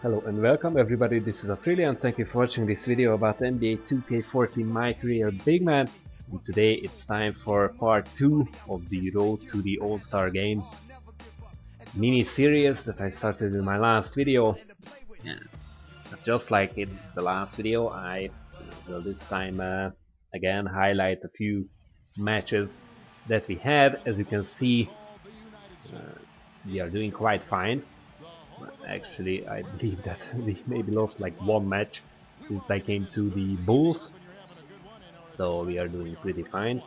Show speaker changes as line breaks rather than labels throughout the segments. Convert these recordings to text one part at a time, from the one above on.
Hello and welcome everybody, this is Aprilia and thank you for watching this video about NBA 2K14 MyCareer Bigman. And today it's time for part 2 of the Road to the All-Star game mini-series that I started in my last video. Yeah. But just like in the last video, I will this time again highlight a few matches that we had. As you can see, we are doing quite fine. Actually, I believe that we maybe lost like one match since I came to the Bulls, so we are doing pretty fine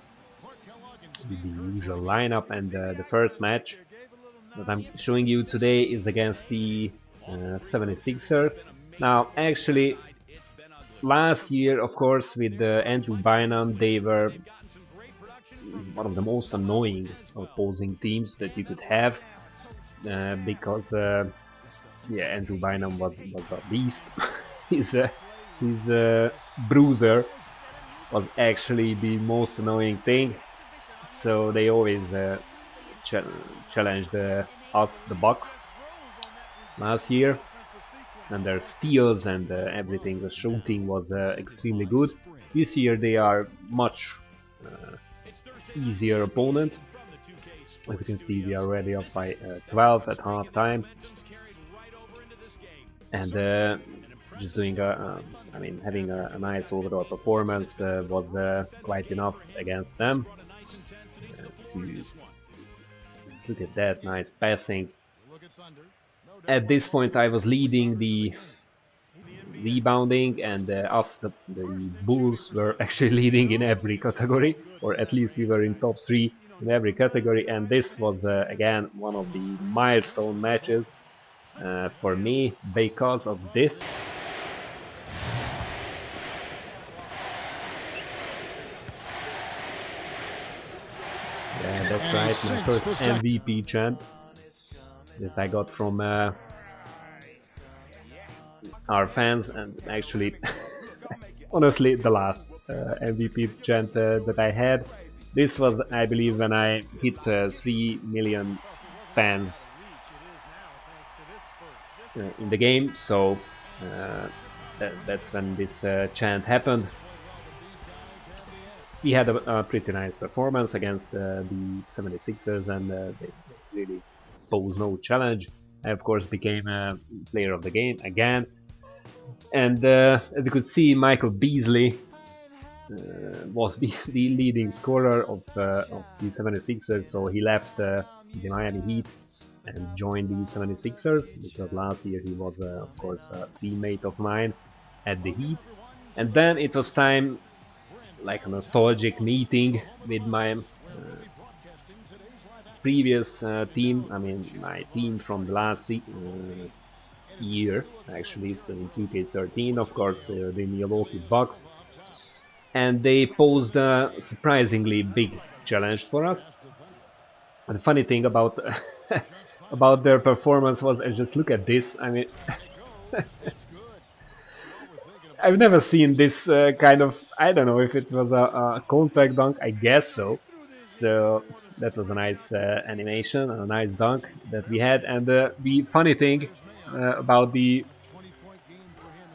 with the usual lineup. And the first match that I'm showing you today is against the 76ers. Now, actually, last year, of course, with Andrew Bynum, they were one of the most annoying opposing teams that you could have because yeah, Andrew Bynum was a beast. his bruiser was actually the most annoying thing. So they always challenged us, the Bucks, last year, and their steals and everything, the shooting was extremely good. This year they are much easier opponent. As you can see, we are already up by 12 at half time. And just doing I mean, having a nice overall performance was quite enough against them. To just look at that nice passing. At this point, I was leading the rebounding, and us, the Bulls, were actually leading in every category, or at least we were in top 3 in every category. And this was again one of the milestone matches for me because of this. Yeah, that's right, my first MVP chant that I got from our fans, and actually honestly the last MVP chant that I had. This was, I believe, when I hit 3 million fans in the game, so that's when this chant happened. We had a pretty nice performance against the 76ers, and they really posed no challenge. I of course became a player of the game again, and as you could see, Michael Beasley was the leading scorer of the 76ers, so he left the Miami Heat and joined the 76ers, because last year he was of course a teammate of mine at the Heat. And then it was time, like a nostalgic meeting with my previous team, I mean my team from the last year, actually, so in 2K13, of course, the Milwaukee Bucks. And they posed a surprisingly big challenge for us. And the funny thing about about their performance was, just look at this. I mean, I've never seen this kind of, I don't know if it was a contact dunk, I guess so. So that was a nice animation, a nice dunk that we had. And the funny thing about the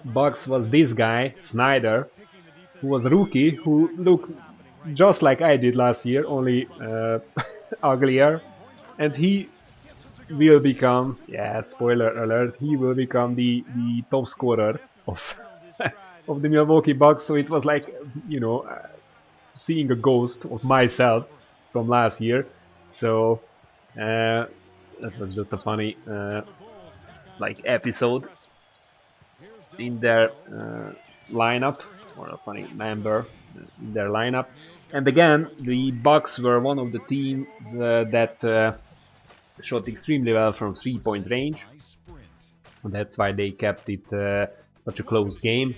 Bucks was this guy, Snyder, who was a rookie, who looked just like I did last year, only uglier. And he will become, yeah, spoiler alert, he will become the top scorer of of the Milwaukee Bucks. So it was like, you know, seeing a ghost of myself from last year. So that was just a funny like episode in their lineup, or a funny member in their lineup. And again, the Bucks were one of the teams that shot extremely well from 3-point range. And that's why they kept it such a close game.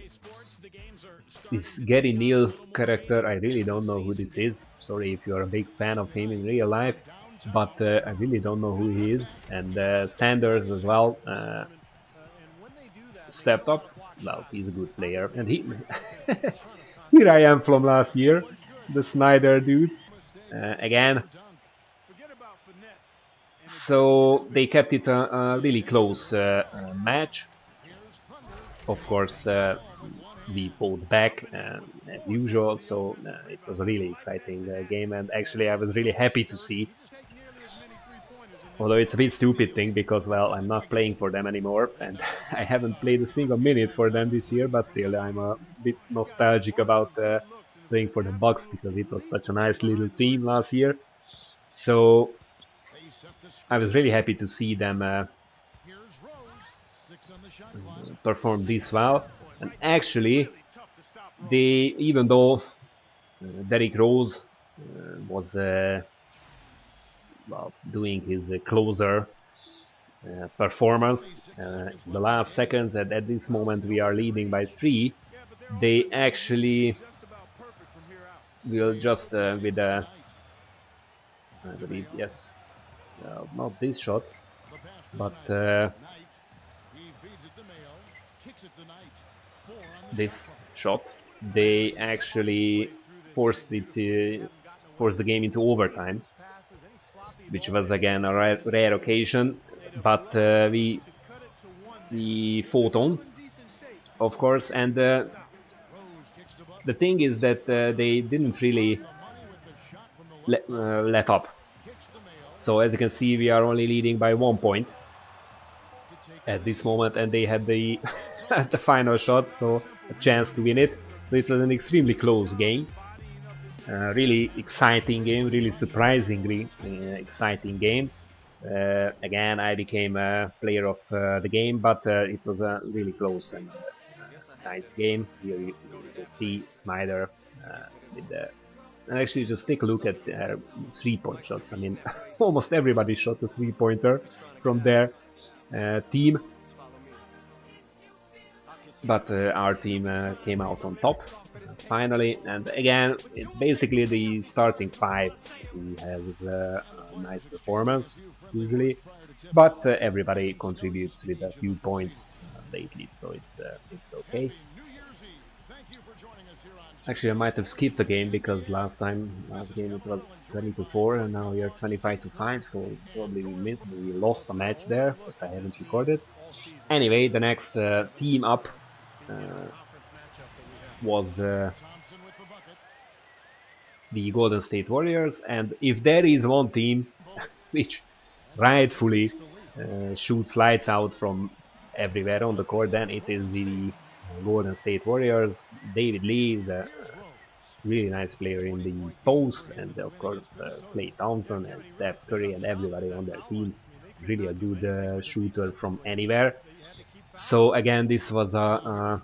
This Gary Neal character, I really don't know who this is. Sorry if you're a big fan of him in real life, but I really don't know who he is. And Sanders as well stepped up. Well, he's a good player, and he here I am from last year, the Snyder dude, again. So they kept it a really close match. Of course, we fought back as usual, so it was a really exciting game, and actually I was really happy to see. Although it's a bit stupid thing because, well, I'm not playing for them anymore, and I haven't played a single minute for them this year, but still I'm a bit nostalgic about playing for the Bucks because it was such a nice little team last year. So I was really happy to see them perform this well. And actually, they, even though Derrick Rose was well, doing his closer performance in the last seconds, and at this moment we are leading by 3, they actually will just with a, I believe, yes, not this shot, but this shot, they actually forced the game into overtime, which was again a rare occasion, but we fought on, of course, and the thing is that they didn't really let up. So as you can see, we are only leading by 1 point at this moment, and they had the the final shot, so a chance to win it. So it was an extremely close game, really exciting game, really surprisingly exciting game. Again, I became a player of the game, but it was a really close and nice game. Here you can see Snyder with the. And actually, just take a look at their 3-point shots. I mean, almost everybody shot a 3-pointer from their team, but our team came out on top finally. And again, it's basically the starting 5 who has a nice performance usually, but everybody contributes with a few points lately, so it's okay. Actually, I might have skipped a game because last game it was 20-4, and now we are 25-5, so probably we lost a match there, but I haven't recorded. Anyway, the next team up was the Golden State Warriors, and if there is one team which rightfully shoots lights out from everywhere on the court, then it is the Golden State Warriors. David Lee is a really nice player in the post, and of course Klay Thompson and Steph Curry and everybody on their team, really a good shooter from anywhere. So again, this was a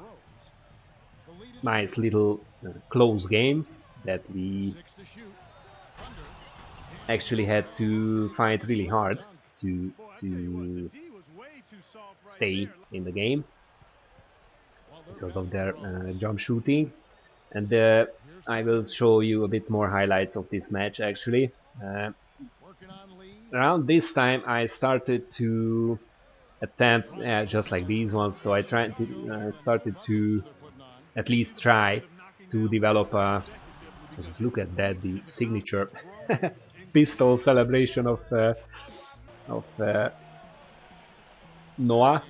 nice little close game that we actually had to fight really hard to stay in the game because of their jump shooting. And I will show you a bit more highlights of this match actually. Around this time I started to attempt just like these ones, so I tried to started to at least try to develop a, just look at that, the signature pistol celebration of Noah.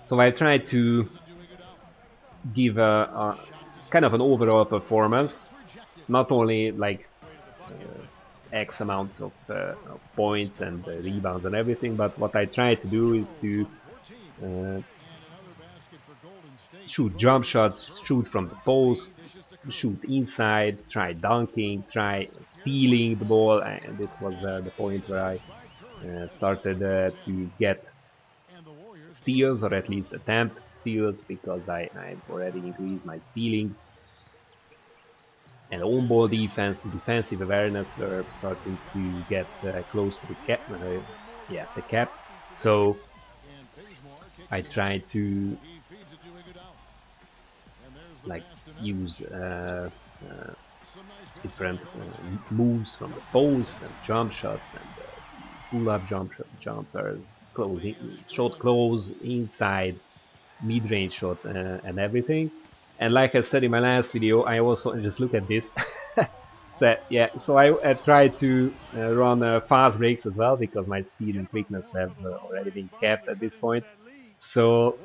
So I tried to give a kind of an overall performance, not only like X amounts of points and rebounds and everything, but what I try to do is to shoot jump shots, shoot from the post, shoot inside, try dunking, try stealing the ball, and this was the point where I started to get steals, or at least attempt steals, because I've already increased my stealing. And on ball defense, defensive awareness were starting to get close to the cap. The cap. So I tried to like use different moves from the post and jump shots and pull-up jumpers, closing, shot close, inside, mid-range shot, and everything. And like I said in my last video, I also just look at this. So yeah, so I tried to run fast breaks as well, because my speed and quickness have already been capped at this point. So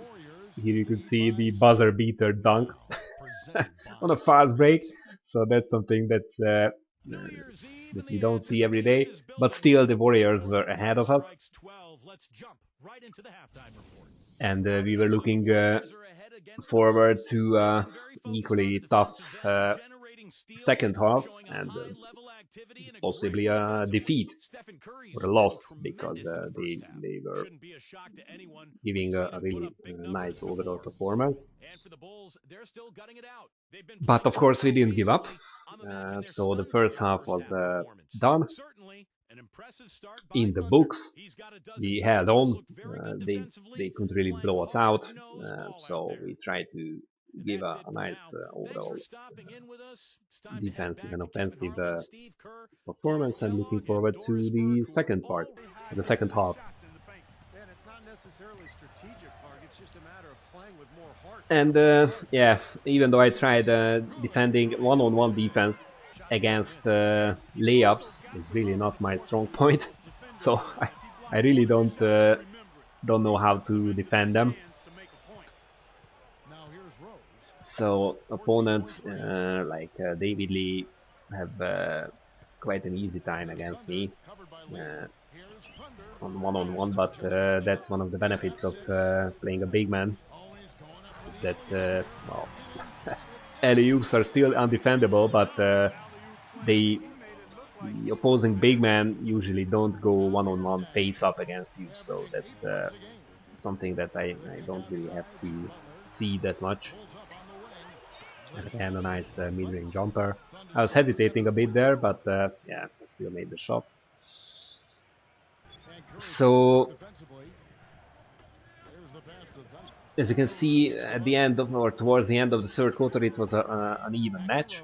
here you could see the buzzer beater dunk on a fast break. So that's something that we don't see every day. But still, the Warriors were ahead of us, and we were looking forward to equally tough second half and possibly a defeat or a loss because they were giving a really nice overall performance. But of course, we didn't give up. So the first half was done in the books. We held on. They couldn't really blow us out. So we tried to give a nice overall defensive and offensive performance, and looking forward to the second part, the second half. And yeah, even though I tried defending one-on-one defense against layups, is really not my strong point. So I really don't know how to defend them. So opponents like David Lee have quite an easy time against me on one-on-one, but that's one of the benefits of playing a big man, is that well, alley-oops are still undefendable, but the opposing big man usually don't go one-on-one face up against you, so that's something that I don't really have to see that much. And again, a nice mid-range jumper. I was hesitating a bit there, but yeah, I still made the shot. So, as you can see, at the end of, or towards the end of the third quarter, it was an even match.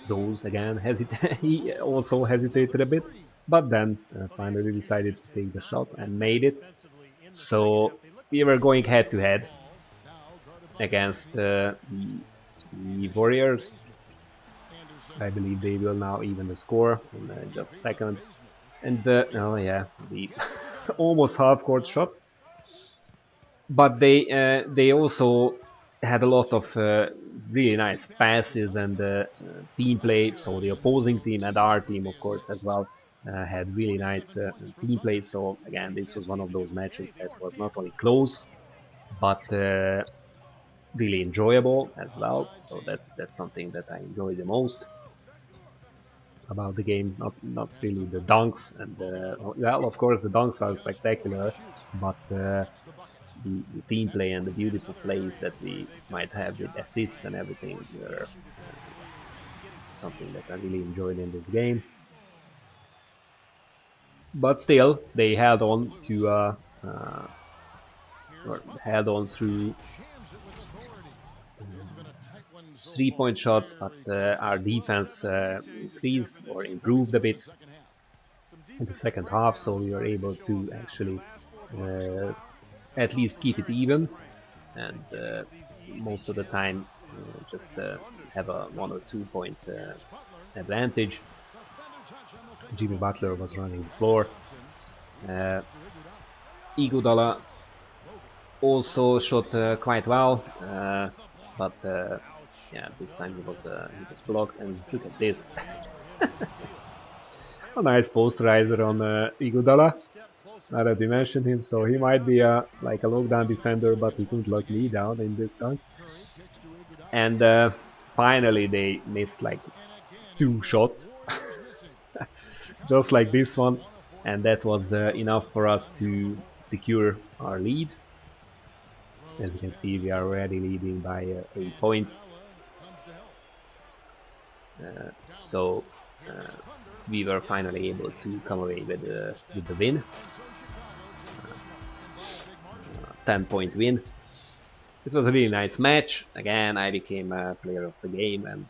Those again he also hesitated a bit, but then finally decided to take the shot and made it. So we were going head to head against the Warriors. I believe they will now even the score in just a second. And oh yeah, the almost half-court shot. But they also had a lot of really nice passes and team play. So the opposing team and our team, of course, as well, had really nice team play. So again, this was one of those matches that was not only close, but really enjoyable as well. So that's something that I enjoy the most about the game. Not really the dunks and well, of course the dunks are spectacular, but the team play and the beautiful plays that we might have with assists and everything were something that I really enjoyed in this game. But still, they held on to or held on through 3-point shots, but our defense increased or improved a bit in the second half, so we were able to actually at least keep it even, and most of the time just have a 1 or 2 point advantage. Jimmy Butler was running the floor. Iguodala also shot quite well, but yeah, this time he was blocked. And look at this, a nice posterizer on Iguodala. Now that we mentioned him, so he might be like a lockdown defender, but he couldn't lock me down in this dunk. And finally they missed like 2 shots, just like this one, and that was enough for us to secure our lead. As you can see, we are already leading by 8 points. So we were finally able to come away with the win. 10-point win. It was a really nice match. Again, I became a player of the game, and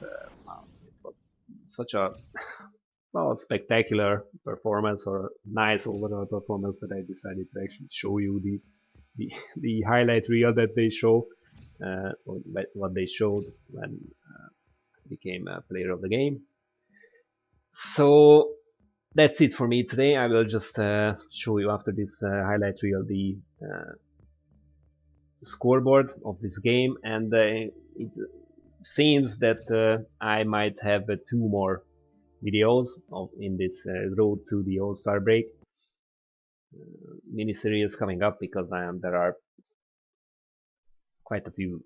wow, it was such a well, spectacular performance, or nice overall performance, that I decided to actually show you the highlight reel that they show, or what they showed when I became a player of the game. So that's it for me today. I will just show you after this highlight reel scoreboard of this game, and it seems that I might have two more videos in this road to the All-Star break mini-series coming up, because there are quite a few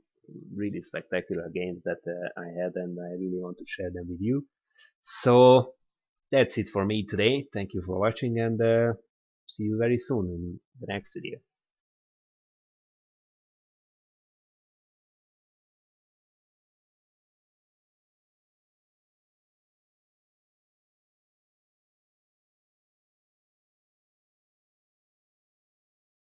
really spectacular games that I had, and I really want to share them with you. So that's it for me today. Thank you for watching, and see you very soon in the next video.